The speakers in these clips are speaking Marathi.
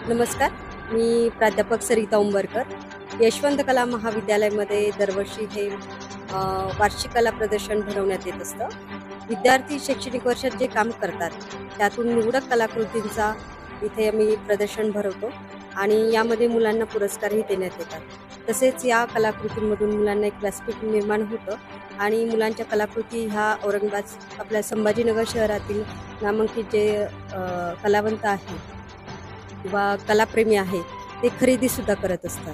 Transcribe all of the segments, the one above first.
नमस्कार. मी प्राध्यापक सरिता उंबरकर. यशवंत कला महाविद्यालयामध्ये दरवर्षी हे वार्षिक कला प्रदर्शन भरवण्यात येत असतं. विद्यार्थी शैक्षणिक वर्षात जे काम करतात त्यातून निवडक कलाकृतींचा इथे आम्ही प्रदर्शन भरवतो आणि यामध्ये मुलांना पुरस्कारही देण्यात येतात. तसेच या कलाकृतींमधून मुलांना एक व्यासपीठ निर्माण होतं आणि मुलांच्या कलाकृती ह्या औरंगाबाद आपल्या संभाजीनगर शहरातील नामांकित जे कलावंत आहेत किंवा कलाप्रेमी आहे ते खरेदीसुद्धा करत असतात.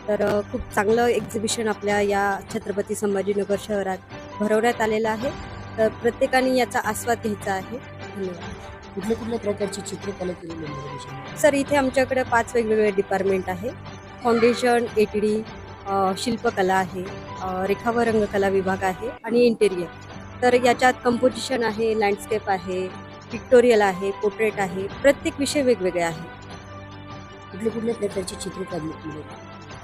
तर खूप चांगलं एक्झिबिशन आपल्या या छत्रपती संभाजीनगर शहरात भरवण्यात आलेलं आहे. तर प्रत्येकाने याचा आस्वाद घ्यायचा आहे. धन्यवाद. कुठल्या प्रकारची चित्रकला केलेली आहे? सर, इथे आमच्याकडे 5 वेगवेगळे डिपार्टमेंट आहे. फाउंडेशन, ATD, शिल्पकला आहे, रेखा व रंगकला विभाग आहे आणि इंटेरियर. तर याच्यात कंपोजिशन आहे, लँडस्केप आहे, पिक्टोरियल आहे, पोर्ट्रेट आहे. प्रत्येक विषय वेगवेगळे आहे. कुठल्या प्रकारची चित्र काढली?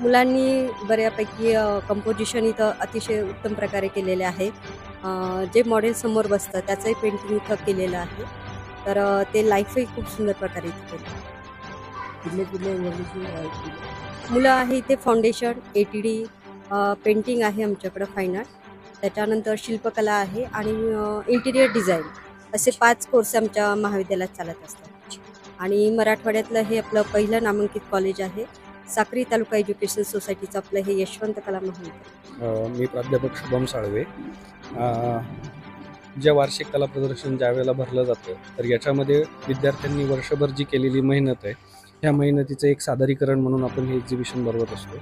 मुलांनी बऱ्यापैकी कंपोजिशन इथं अतिशय उत्तम प्रकारे केलेले आहे. जे मॉडेल समोर बसतं त्याचंही पेंटिंग इथं केलेलं आहे. तर ते लाईफही खूप सुंदर प्रकारे इथे केलं. मुलं आहे इथे फाउंडेशन, ATD, पेंटिंग आहे आमच्याकडं फाईन आर्ट, त्याच्यानंतर शिल्पकला आहे आणि इंटिरियर डिझाईन असे 5 कोर्स आमच्या महाविद्यालयात चालत असतात. आणि मराठवाड्यातलं हे आपलं पहिलं नामांकित कॉलेज आहे. साक्री तालुका एज्युकेशन सोसायटीचं आपलं हे यशवंत कला महाविद्यालय. मी प्राध्यापक शुभम साळवे. ज्या वार्षिक कला प्रदर्शन ज्या वेळेला भरलं जातं तर याच्यामध्ये विद्यार्थ्यांनी वर्षभर जी केलेली मेहनत आहे ह्या मेहनतीचं एक सादरीकरण म्हणून आपण हे एक्झिबिशन भरवत असतो.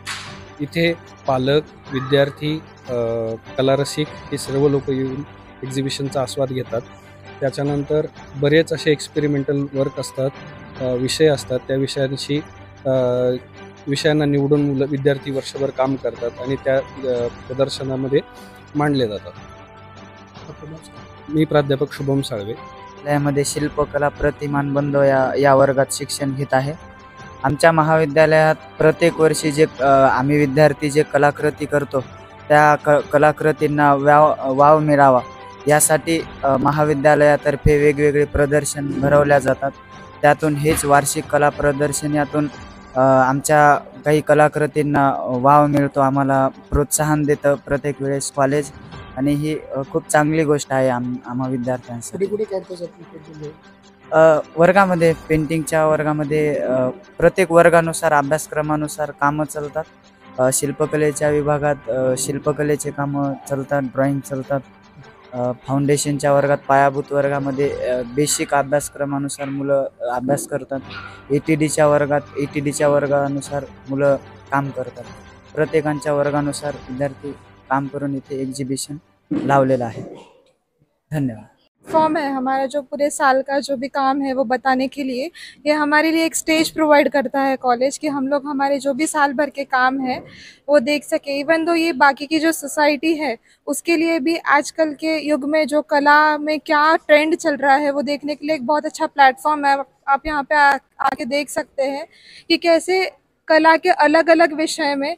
इथे पालक, विद्यार्थी, कलारसिक हे सर्व लोक येऊन एक्झिबिशनचा आस्वाद घेतात. त्याच्यानंतर बरेच असे एक्सपेरिमेंटल वर्क असतात, विषय असतात. त्या विषयांना निवडून विद्यार्थी वर्षभर काम करतात आणि त्या प्रदर्शनामध्ये मांडले जातात. मी प्राध्यापक शुभम साळवे. यामध्ये शिल्पकला प्रतिमान बंध या वर्गात शिक्षण घेत आहे. आमच्या महाविद्यालयात प्रत्येक वर्षी जे आम्ही विद्यार्थी जे कलाकृती करतो त्या कलाकृतींना वाव मिळावा यासाठी महाविद्यालयातर्फे वेगवेगळे प्रदर्शन भरवल्या जातात. त्यातून हेच वार्षिक कला प्रदर्शन यातून आमच्या काही कलाकृतींना वाव मिळतो, आम्हाला प्रोत्साहन देतं प्रत्येक वेळेस कॉलेज, आणि ही खूप चांगली गोष्ट आहे आम्हा विद्यार्थ्यांसाठी. वर्गामध्ये पेंटिंगच्या वर्गामध्ये प्रत्येक वर्गानुसार अभ्यासक्रमानुसार कामं चालतात. शिल्पकलेच्या विभागात शिल्पकलेचे कामं चालतात, ड्रॉइंग चालतात. फाउंडेशनच्या वर्गात पायाभूत वर्गामध्ये बेसिक अभ्यासक्रमानुसार मुलं अभ्यास करतात. ATDच्या वर्गानुसार मुलं काम करतात. प्रत्येकांच्या वर्गानुसार विद्यार्थी काम करून इथे एक्झिबिशन लावलेला आहे. धन्यवाद. फॉर्म है हमारा जो पूरे साल का जो भी काम है वो बताने के लिए, ये हमारे लिए एक स्टेज प्रोवाइड करता है कॉलेज कि हम लोग हमारे जो भी साल भर के काम है वो देख सके. इवन दो ये बाकी की जो सोसाइटी है उसके लिए भी आजकल के युग में जो कला में क्या ट्रेंड चल रहा है वो देखने के लिए एक बहुत अच्छा प्लेटफॉर्म है. आप यहाँ पे आके देख सकते हैं कि कैसे कला के अलग अलग विषय में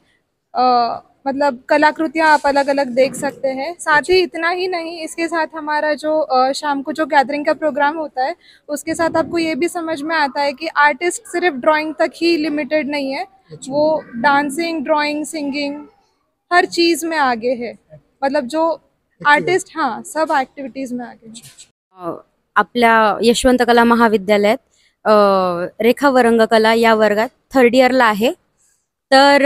मतलब कलाकृतियाँ आप अलग अलग देख सकते हैं. साथ ही इतना ही नहीं, इसके साथ हमारा जो शाम को जो गैदरिंग का प्रोग्राम होता है उसके साथ आपको ये भी समझ में आता है कि आर्टिस्ट सिर्फ ड्राइंग तक ही लिमिटेड नहीं है. वो डांसिंग, ड्राइंग, सिंगिंग हर चीज़ में आगे है. मतलब जो आर्टिस्ट सब एक्टिविटीज़ में आगे है. आपल्या यशवंत कला महाविद्यालयात रेखा व रंगकला या वर्गात 3rd इयरला आहे. तर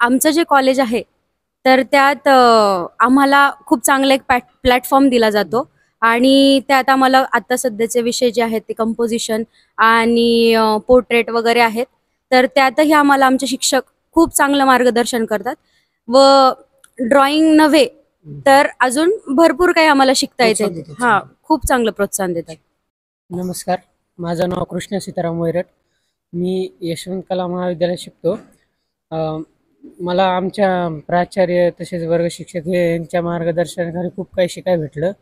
आमचं जे कॉलेज आहे तर त्यात आम्हाला खूप चांगला एक प्लॅटफॉर्म दिला जातो आणि त्यात आम्हाला आत्ता सध्याचे विषय जे आहेत ते कंपोजिशन आणि पोर्ट्रेट वगैरे आहेत. तर त्यातही आम्हाला आमचे शिक्षक खूप चांगलं मार्गदर्शन करतात व ड्रॉइंग नव्हे तर अजून भरपूर काही आम्हाला शिकता येते. खूप चांगलं प्रोत्साहन देतात. नमस्कार, माझं नाव कृष्ण सीताराम वैरट. मी यशवंत कला महाविद्यालयात शिकतो. मला आमच्या प्राचार्य तसेच वर्ग शिक्षक यांच्या मार्गदर्शनाखाली खूप काही शिकायला भेटलं.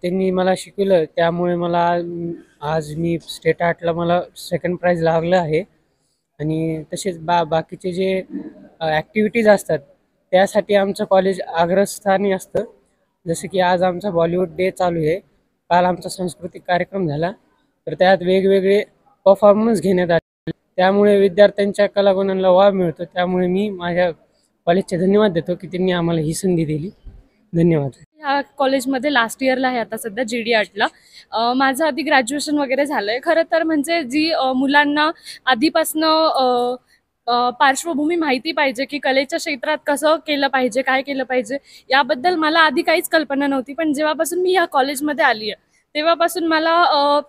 त्यांनी मला शिकवलं त्यामुळे मला आज मी स्टेट आर्टला मला 2nd प्राइज लागलं आहे. आणि तसेच बाकीचे जे ॲक्टिव्हिटीज असतात त्यासाठी आमचं कॉलेज अग्रस्थानी असतं. जसं की आज आमचा बॉलिवूड डे चालू आहे, काल आमचा सांस्कृतिक कार्यक्रम झाला. तर त्यात वेगवेगळे परफॉर्मन्स घेण्यात आले. त्यामुळे विद्यार्थ्यांच्या कलागुणांना वाव मिळतो. त्यामुळे मी माझ्या कॉलेजचे धन्यवाद देतो की त्यांनी आम्हाला ही संधी दिली. धन्यवाद. ह्या कॉलेजमध्ये लास्ट इयरला आहे आता सध्या GD आर्टला. माझं आधी ग्रॅज्युएशन वगैरे झालं आहे. खरं तर म्हणजे जी मुलांना आधीपासनं पार्श्वभूमी माहिती पाहिजे की कलेच्या क्षेत्रात कसं केलं पाहिजे, काय केलं पाहिजे, याबद्दल मला आधी काहीच कल्पना नव्हती. पण जेव्हापासून मी ह्या कॉलेजमध्ये आली आहे तेव्हापासून मला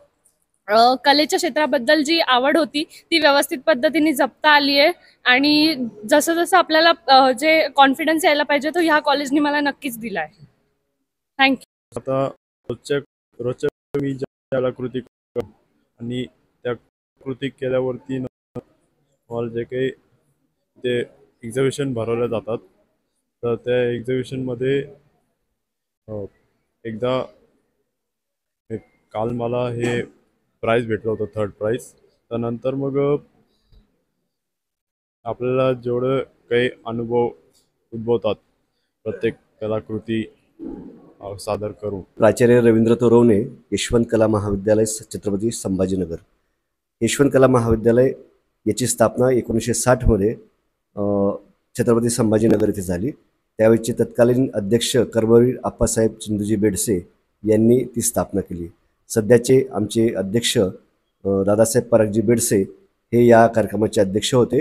कलेच्या क्षेत्राबद्दल जी आवड होती ती व्यवस्थित पद्धतीने जपता आली आहे. आणि जसं जसं आपल्याला जे कॉन्फिडन्स यायला पाहिजे तो ह्या कॉलेजने मला नक्कीच दिला आहे. थँक्यू. आता रोजच्या मी ज्या कृती करतो आणि त्या कृती केल्यावरती मला जे काही ते एक्झिबिशन भरवल्या जातात तर त्या एक्झिबिशनमध्ये एकदा काल मला हे प्राईज भेटलं होतं, 3rd प्राईज. त्यानंतर मग आपल्याला जेवढं काही अनुभव उद्भवतात प्रत्येक कलाकृती सादर करून. प्राचार्य रवींद्र तोरवणे, यशवंत कला महाविद्यालय, छत्रपती संभाजीनगर. यशवंत कला महाविद्यालय याची स्थापना 1960 मध्ये छत्रपती संभाजीनगर येथे झाली. त्यावेळीचे तत्कालीन अध्यक्ष कर्मवीर आप्पासाहेब चिंदूजी बेडसे यांनी ती स्थापना केली. सध्याचे आमचे अध्यक्ष दादासाहेब परागजी बेडसे हे या कार्यक्रमाचे अध्यक्ष होते.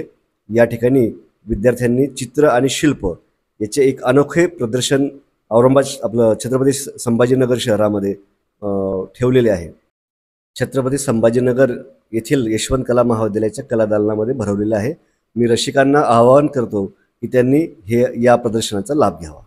या ठिकाणी विद्यार्थ्यांनी चित्र आणि शिल्प याचे एक अनोखे प्रदर्शन औरंगाबाद आपलं छत्रपती संभाजीनगर शहरामध्ये ठेवलेले आहे. छत्रपती संभाजीनगर येथील यशवंत कला महाविद्यालयाच्या कलादालनामध्ये भरवलेलं आहे. मी रसिकांना आवाहन करतो की त्यांनी या प्रदर्शनाचा लाभ घ्यावा.